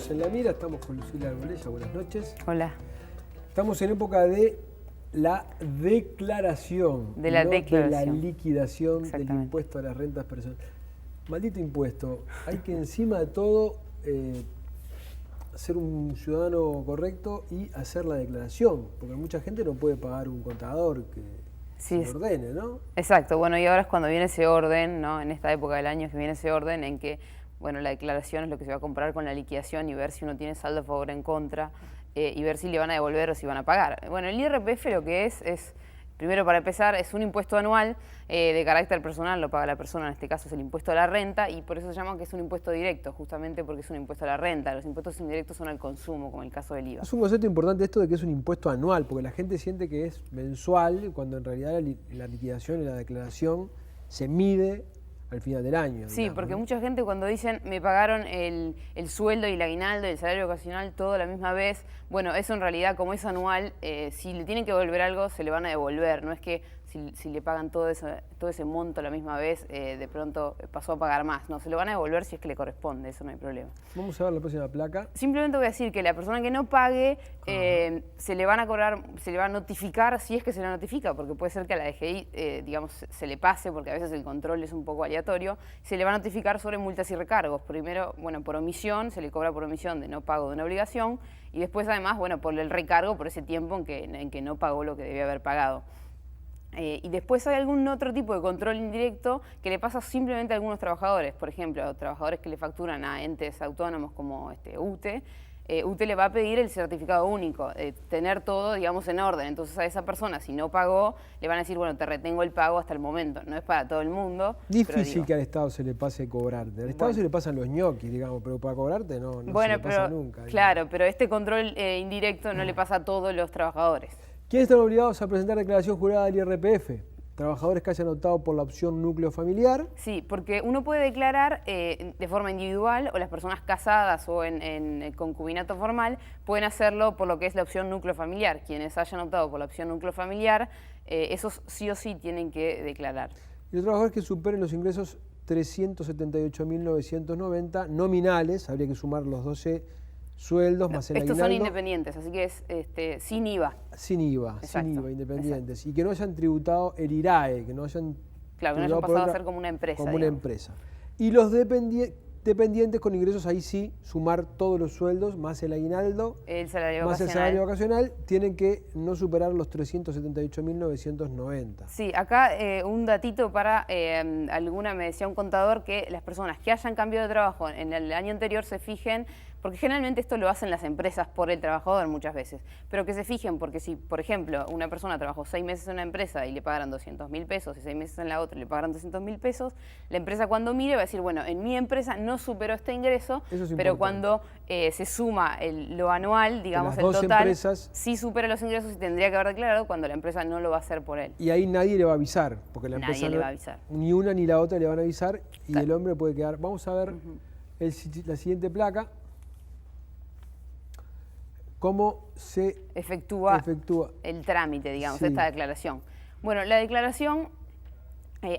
Estamos en La Mira, estamos con Lucila Arbolella, buenas noches. Hola. Estamos en época de la declaración, De la declaración. de la liquidación del Exactamente. impuesto a las rentas personales. Maldito impuesto, hay que encima de todo ser un ciudadano correcto y hacer la declaración, porque mucha gente no puede pagar un contador que Sí, se ordene, ¿no? Exacto, bueno, y ahora es cuando viene ese orden, ¿no? En esta época del año que viene ese orden en que, bueno, la declaración es lo que se va a comparar con la liquidación y ver si uno tiene saldo a favor o en contra y ver si le van a devolver o si van a pagar. Bueno, el IRPF lo que es, primero para empezar, es un impuesto anual de carácter personal, lo paga la persona, en este caso es el impuesto a la renta y por eso se llama que es un impuesto directo, justamente porque es un impuesto a la renta. Los impuestos indirectos son al consumo, como el caso del IVA. Es un concepto importante esto de que es un impuesto anual, porque la gente siente que es mensual, cuando en realidad la liquidación y la declaración se mide al final del año. Sí, digamos, porque ¿no? mucha gente cuando dicen me pagaron el sueldo y el aguinaldo y el salario ocasional todo a la misma vez, bueno, eso en realidad como es anual, si le tienen que devolver algo se le van a devolver, no es que si le pagan todo ese monto a la misma vez, de pronto pasó a pagar más, no, se lo van a devolver si es que le corresponde, eso no hay problema. Vamos a ver la próxima placa. Simplemente voy a decir que la persona que no pague se le van a cobrar, se le va a notificar si es que se le notifica, porque puede ser que a la DGI, digamos, se le pase, porque a veces el control es un poco aleatorio, se le va a notificar sobre multas y recargos. Primero, bueno, por omisión, se le cobra por omisión de no pago de una obligación, y después además, bueno, por el recargo, por ese tiempo en que no pagó lo que debía haber pagado. Y después hay algún otro tipo de control indirecto que le pasa simplemente a algunos trabajadores. Por ejemplo, a trabajadores que le facturan a entes autónomos como UTE. UTE le va a pedir el certificado único, tener todo, digamos, en orden. Entonces a esa persona, si no pagó, le van a decir, bueno, te retengo el pago hasta el momento. No es para todo el mundo. Difícil que al Estado se le pase cobrarte. Al Estado se le pasan los ñoquis, digamos, pero para cobrarte no se le pasa nunca. Claro, pero este control indirecto no le pasa a todos los trabajadores. ¿Quiénes están obligados a presentar declaración jurada del IRPF? Trabajadores que hayan optado por la opción núcleo familiar. Sí, porque uno puede declarar de forma individual o las personas casadas o en concubinato formal pueden hacerlo por lo que es la opción núcleo familiar. Quienes hayan optado por la opción núcleo familiar, esos sí o sí tienen que declarar. Y los trabajadores que superen los ingresos 378.990 nominales, habría que sumar los 12 sueldos más el Estos aguinaldo. son independientes, así que es sin IVA. Sin IVA, Exacto, sin IVA, independientes. Exacto. Y que no hayan tributado el IRAE, que no hayan... Claro, que no hayan pasado a ser como una empresa. Como una empresa. Y los dependientes con ingresos, ahí sí, sumar todos los sueldos, más el aguinaldo, el salario más ocasional. El salario ocasional, tienen que no superar los 378.990. Sí, acá un datito para alguna, me decía un contador, que las personas que hayan cambiado de trabajo en el año anterior se fijen, porque generalmente esto lo hacen las empresas por el trabajador muchas veces, pero que se fijen porque si, por ejemplo, una persona trabajó 6 meses en una empresa y le pagaron 200.000 pesos y 6 meses en la otra y le pagaron 200.000 pesos, la empresa cuando mire va a decir, bueno, en mi empresa no superó este ingreso, pero cuando se suma lo anual, digamos el total, sí supera los ingresos y tendría que haber declarado cuando la empresa no lo va a hacer por él. Y ahí nadie le va a avisar, porque la empresa le va a avisar. Ni una ni la otra le van a avisar y el hombre puede quedar. Vamos a ver la siguiente placa. ¿Cómo se efectúa el trámite, digamos, esta declaración? Bueno, la declaración,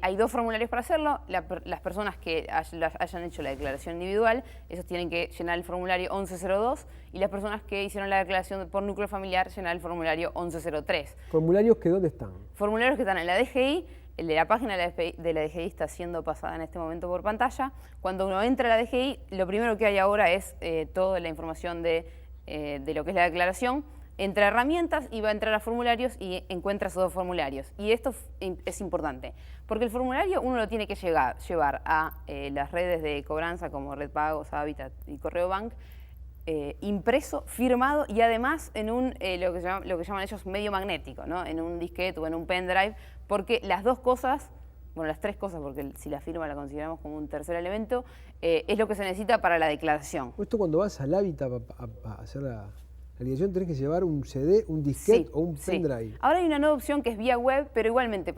hay 2 formularios para hacerlo. Las personas que hayan hecho la declaración individual, esos tienen que llenar el formulario 1102, y las personas que hicieron la declaración por núcleo familiar, llenar el formulario 1103. ¿Formularios que dónde están? Formularios que están en la DGI. El de la página de la DGI está siendo pasada en este momento por pantalla. Cuando uno entra a la DGI, lo primero que hay ahora es toda la información de lo que es la declaración. Entra a herramientas y va a entrar a formularios y encuentra esos 2 formularios. Y esto es importante, porque el formulario uno lo tiene que llevar a las redes de cobranza como Red Pagos, Habitat y Correo Bank, impreso, firmado y además en lo que llaman ellos medio magnético, ¿no? En un disquete o en un pendrive, porque las 2 cosas, bueno, las 3 cosas, porque si la firma la consideramos como un tercer elemento, es lo que se necesita para la declaración. Esto cuando vas al Habitat a hacer la liquidación tenés que llevar un CD, un disquete o un pendrive. Sí. Ahora hay una nueva opción que es vía web, pero igualmente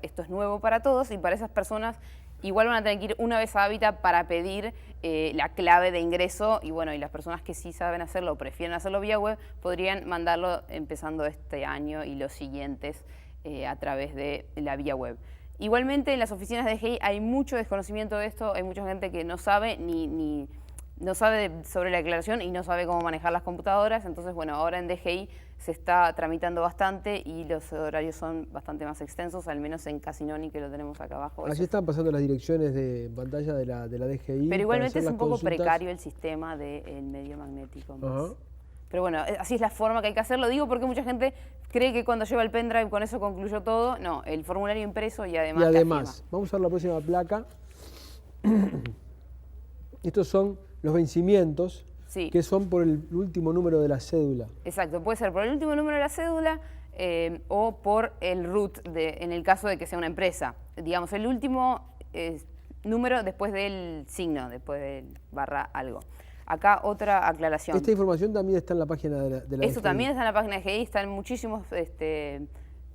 esto es nuevo para todos y para esas personas igual van a tener que ir una vez a Habitat para pedir la clave de ingreso y bueno, y las personas que sí saben hacerlo o prefieren hacerlo vía web podrían mandarlo empezando este año y los siguientes a través de la vía web. Igualmente en las oficinas de DGI hay mucho desconocimiento de esto, hay mucha gente que no sabe ni no sabe sobre la declaración y no sabe cómo manejar las computadoras. Entonces, bueno, ahora en DGI se está tramitando bastante y los horarios son bastante más extensos, al menos en Casinoni, que lo tenemos acá abajo. Allí están pasando las direcciones de pantalla de la DGI. Pero igualmente es un poco consultas. precario el sistema del medio magnético. Ajá. Pero bueno, así es la forma que hay que hacerlo. Digo porque mucha gente cree que cuando lleva el pendrive con eso concluyó todo. No, el formulario impreso y además la firma. Vamos a ver la próxima placa. Estos son los vencimientos, sí, que son por el último número de la cédula. Exacto, puede ser por el último número de la cédula o por el root, en el caso de que sea una empresa. Digamos, el último número después del signo, después del barra algo. Acá otra aclaración. Esta información también está en la página de la Eso DGI. también está en la página de DGI, está en muchísimos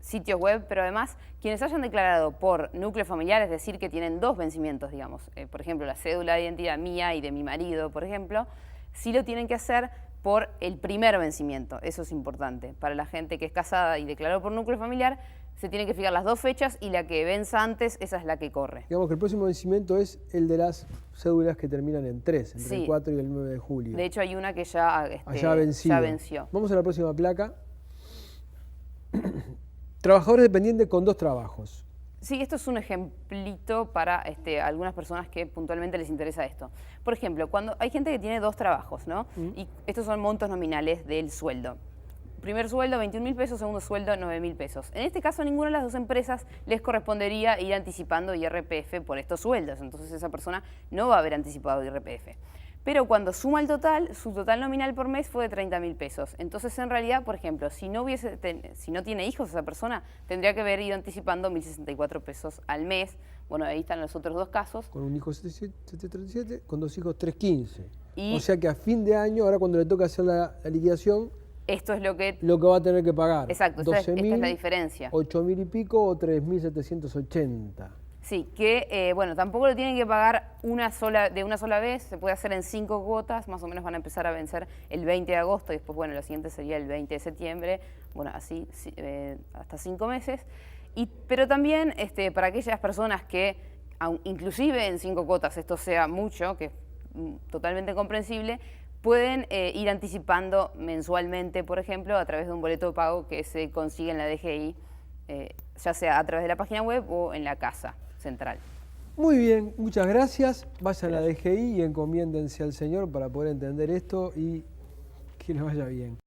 sitios web, pero además quienes hayan declarado por núcleo familiar, es decir, que tienen dos vencimientos, digamos, por ejemplo, la cédula de identidad mía y de mi marido, por ejemplo, sí lo tienen que hacer por el primer vencimiento. Eso es importante. Para la gente que es casada y declaró por núcleo familiar, se tienen que fijar las dos fechas y la que venza antes, esa es la que corre. Digamos que el próximo vencimiento es el de las cédulas que terminan en 3, entre el 4 y el 9 de julio. De hecho, hay una que ya venció. Vamos a la próxima placa. Trabajadores dependientes con 2 trabajos. Sí, esto es un ejemplito para algunas personas que puntualmente les interesa esto. Por ejemplo, cuando hay gente que tiene 2 trabajos, ¿no? Y estos son montos nominales del sueldo. Primer sueldo, 21.000 pesos, segundo sueldo, 9.000 pesos. En este caso, a ninguna de las dos empresas les correspondería ir anticipando IRPF por estos sueldos. Entonces, esa persona no va a haber anticipado IRPF. Pero cuando suma el total, su total nominal por mes fue de 30.000 pesos. Entonces, en realidad, por ejemplo, si no tiene hijos esa persona, tendría que haber ido anticipando 1.064 pesos al mes. Bueno, ahí están los otros dos casos. Con un hijo 737, con 2 hijos 315. Y o sea que a fin de año, ahora cuando le toca hacer la liquidación, esto es lo que va a tener que pagar. Exacto, esta es la diferencia. 8.000 y pico o 3.780. Sí, que bueno, tampoco lo tienen que pagar de una sola vez, se puede hacer en 5 cuotas, más o menos van a empezar a vencer el 20 de agosto y después, bueno, la siguiente sería el 20 de septiembre, bueno, así hasta 5 meses. Pero también para aquellas personas que, inclusive en 5 cuotas esto sea mucho, que es totalmente comprensible, pueden ir anticipando mensualmente, por ejemplo, a través de un boleto de pago que se consigue en la DGI, ya sea a través de la página web o en la casa central. Muy bien, muchas gracias. Vayan a la DGI y encomiéndense al Señor para poder entender esto y que les vaya bien.